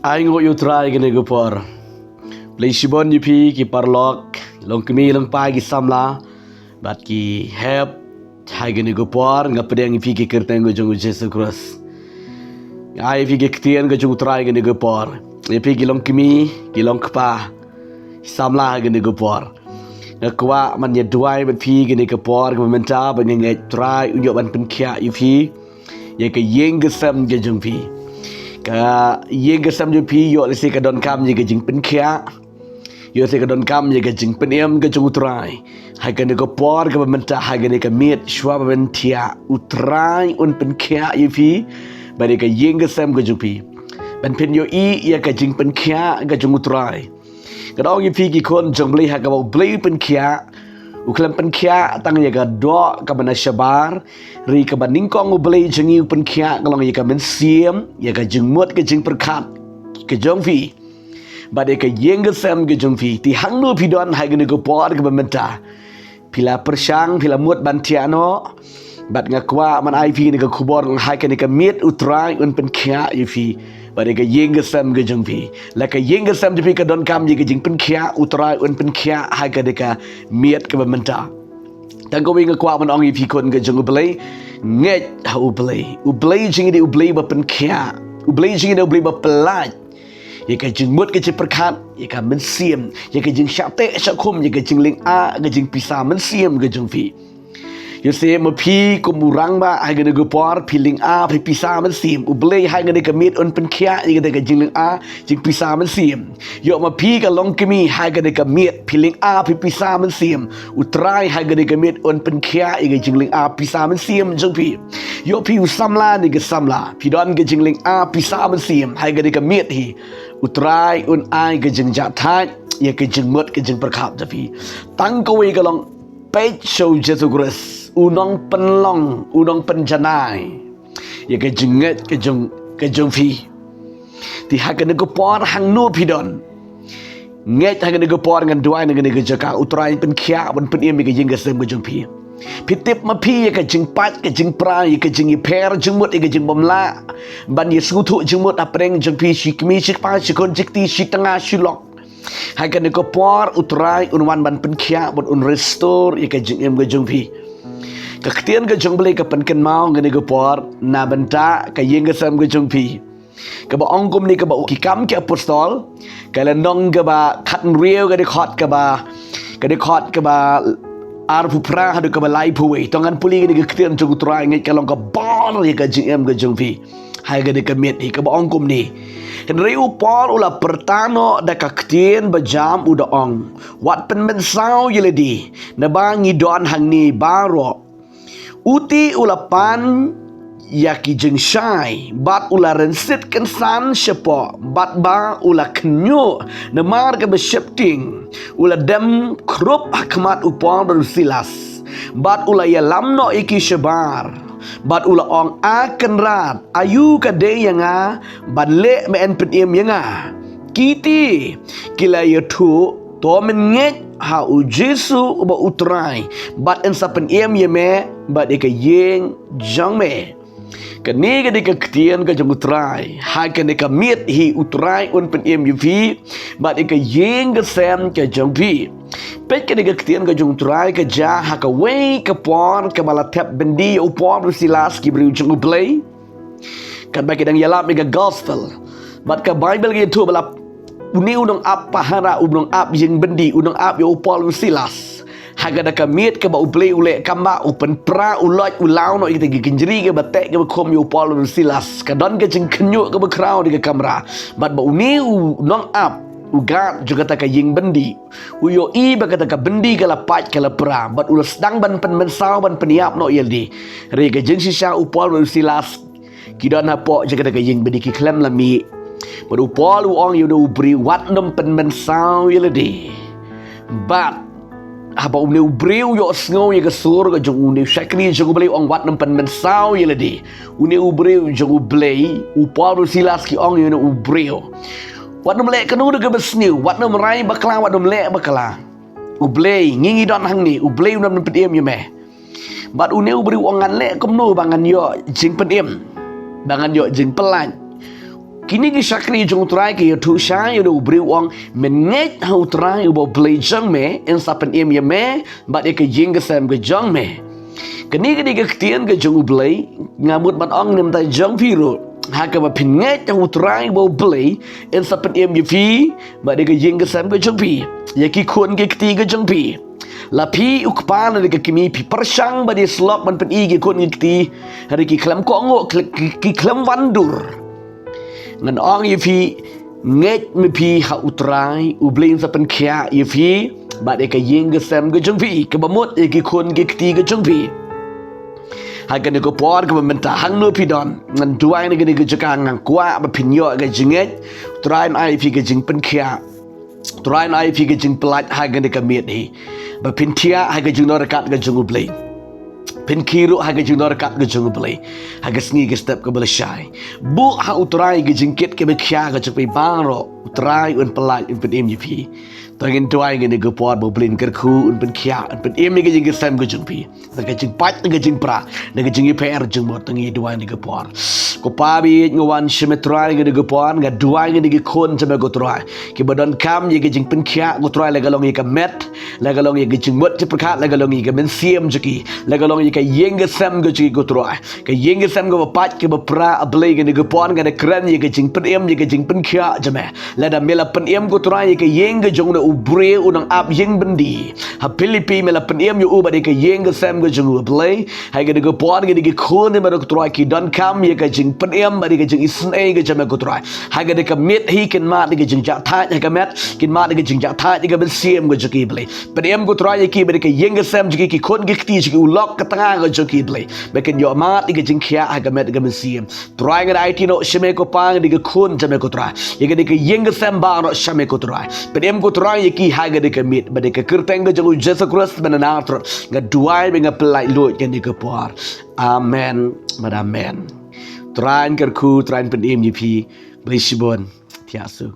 Aing ngo yutrai gene gupor. Play shibon yupi ki parlok long kemi long pagi samla bat ki heb hai gene gupor ngapedeng yupi ki kerteng go jong Jesus Christ. Ai yupi ki ktien go jong utrai gene gupor. Yupi ki long kemi ki long kpa samla gene gupor. Ngakwa man ye duai bat pi gene gupor ko menta ban nge trai unyo ban penkia yupi ye ke yeng gesam ge jong pi. Ka ye gesam je pi yo le se ka don kam ye ke jing pen khia yo se ka don kam ye ke jing pen em ke chung utrai hai ka ne ko por ka menta hai ka ne ka miet shwa ben tia utrai un pen khia ye pi ba ne ka ye gesam ke jung pi ban pen yo i ye ka jing pen khia ke chung utrai ka dong ye pi ki kon jong bli ha ka ba bli pen khia uklam pen khia tang ye ka do ka bana shabar ri ka baning kong ubli jengi pen khia kalong ye ka men siem ye ka jeng mut ke jeng perkat ke jong fi bade ka yeng sem ke jong fi ti hang nu pi don hai ge ko por ke bementa pila persang pila mut bantiano bat ngakwa man ai fi ni ka kubor hai ka ni ka miet utrai un pen khia ye fi bade ka yeng sem ke jong fi la ka yeng sem je pi ka don kam ye ke jeng pen khia utrai un pen khia hai ka de ka miet ke bementa dan ko winga kwa man ong ipi kon ke jong ublay nget ha ublay jing di ublay ba pen khia ublay jing di ublay ba pelaj ye ka jing mut ke je perkat ye ka men siem ye ka jing syate syakum ye ka jing ling a ke jing pisa men siem ke jong fi yo se mo pi ko murang ba ha ge go por piling a pi pisa men siem ublay ha ge ka mit on pen khia ye ka jing ling a jing pisa men siem yo ma pi ka long kemi ha ge ka mit piling a pi pisa men siem utrai ha ge ka mit on pen khia ye ka jing ling a pisa men siem jong pi yo pi samla ni ge samla pi don ge jing ling a pisa men siem ha ge ka mit hi utrai un ai ge jing ja thai ye ka jing mut ke jing perkhap ja pi tang ko wi ka long page show Jesus Christ unong penlong unong penjanai ye ke jinget ke jong fi ti ha ke ko por hang no pidon nget ha ke ko por ngan duai ngan ke jaka utrai pen khia bon pen em ke jing ke sem ke jong fi pitip ma pi ye ke jing pat ke jing pra ye ke jing per jing mut ye ke jing bomla ban ye su thu jing mut apreng jong fi shi kmi shi pa shi kon jikti shi tanga shi lok hai ke ko por utrai unwan ban pen khia bon un restore ye ke jing em ke jong fi kaktian ke jong beli ke penken mau ngene ke por na benta ke yeng ke sam ke jong pi ke ba ongkum ni ke ba ki kam ke apostol ke lenong ke ba khat rieu ke de khot ke ba ar pu pra hadu ke ba lai pu we tongan puli ke kaktian jong utrai ngai ke long ke bor ye ke jing em ke jong pi hai ke de ke met ke ba ongkum ni Henry Paul ula pertano da kaktian bajam uda ong wat pen men sau yeledi na bangi don hang ni baro uti ulapan yaki jeng syai bat ula rensit kensan syepo bat ba ula kenyu nemar ke besyepting ula dem krup hakmat upong berusilas bat ula ya lamno iki syebar bat ula ong aken rat ayu kade yanga bat le me en petim yanga kiti kila yetu to menget ha u Jesu ba utrai bat en sapen em yeme bat de ke yeng jang me kani ke de ke ktien ke jang utrai ha ke de ke miet hi utrai un pen em yufi bat de ke yeng ke sem ke jang pi pet ke de ke ktien ke jang utrai ke ja ha ke we ke pon ke bala tap bendi u pon silas ki bru jang play kan ba ke dang yalap ke gospel bat ke bible ke tu bala uni unong ap pahara unong ap yang bendi unong ap yo Paul silas haga da kamit ke ba uple ule kamba upen pra uloj ulau no ite ginjri ke batek ke khom yo Paul silas ka don ke jing kenyu ke bakrau di ke kamera bat ba uni unong ap uga juga ta ka ying bendi uyo i ba ka bendi ke la pat ke la pra bat ulas dang ban pen mensau ban peniap no yeldi re ke jing sisa u Paul silas kidon hapo juga ta ka ying bendi ki klem la mi Padu Paul ong you do bri wat nom pen men sao yeledi bat apa umne ubreu yo sngo ye kesur ke jong une shakri jong beli ong wat nom pen men sao yeledi une ubreu jong beli u Paul silas ki ong you no ubreu wat nom le kanu de besniu wat nom rai bakla wat nom le bakla ublei ngingi don hang ni ublei nom pediem ye me bat une ubreu ong ngan le kom no bangan yo jing pediem bangan yo jing pelan kini ki sakri jong trai ki tu sha yo bri wang menget hau trai bo play jong me en sapen em ye me ba de ke jing ke sam ke jong me kini ke tien ke jong play ngamut ban ong nem tai jong piro haka ba pinget hau trai bo play en sapen em ye fi ba de ke jing ke sam ke jong pi ye ki khon ke ti ke jong pi la pi ukpan de ke kimi pi persang ba de slok man pen i ke khon ke ti hari ki klam ko ngo ki klam wandur ngan ong ye fi nget me pi ha utrai u blin sa pen kya ye fi ba de ka ying ge sam ge jong pi ke ba mot e ki khon ge ti ge jong pi ha ke ne ko por ke men ta hang no pi don ngan duai ne ge jaka ngang kwa ba pin yo ge jinget utrai ai fi ge jing pen kya utrai ai fi ge jing plat ha ge ne ka miet hi ba pin tia ha ge jing no rakat ge jong u blin pen kiro haga jing nor kat ge jung play haga sni ge step ke bela shai bu ha utrai ge jingkit ke be khya ge chpe baro utrai un pelai un pen mgp tangin tuai ge ne ge por bo blin ker khu un pen khya un pen em ge jing ge sam ge jung pi ge jing pat ge jing pra ge jing per jung mo tangi duai ne ge por ko pa bi ngwan shmetrai ge ge por ga duai ge ge khon chme go trai ke badon kam ye ge jing pen khya go trai le ga long ye ka met le ga long ye ge jing mot chpe khat le ga long ye ge men siem jki le ga long ye ka yeng ge sam ge jing go trai ke yeng ge sam go pat ke ba pra ablay ge ge por ga de kran ye ge jing pen em ye ge jing pen khya jame le da mela pen em go trai ye ke yeng ge jong u bre unang ap yeng bendi ha pilipi mela pen em yu u ba de ke yeng ge sam ge jong u ablay ha ge de por ge de khon ne ma go trai ki don kam ye ge jing pen em ba de ge jing isn e ge jame go trai ha ge de ka met hi ken ma de ge jing ja tha ha ge met kin ma de ge jing ja tha de ge ben siem ge jki blay pen em go trai ye ki ba de ke yeng ge sam jki ki khon ge ti jki u lok ka tanga ge jki blay be ken yo ma de ge jing khya ha ge met ge ben siem trai ge ai ti no shme ko pang de ge khon jame go trai ye ge de ke yeng ge sam ba no shame go trai pen em go trai ye ki ha ge de ke mit ba de ke kerteng ge jong Jesus Christ ben na tro ga duai be ga pelai lo ge ni ge por amen amen trai ker khu trai pen em pi blai shibon tiasu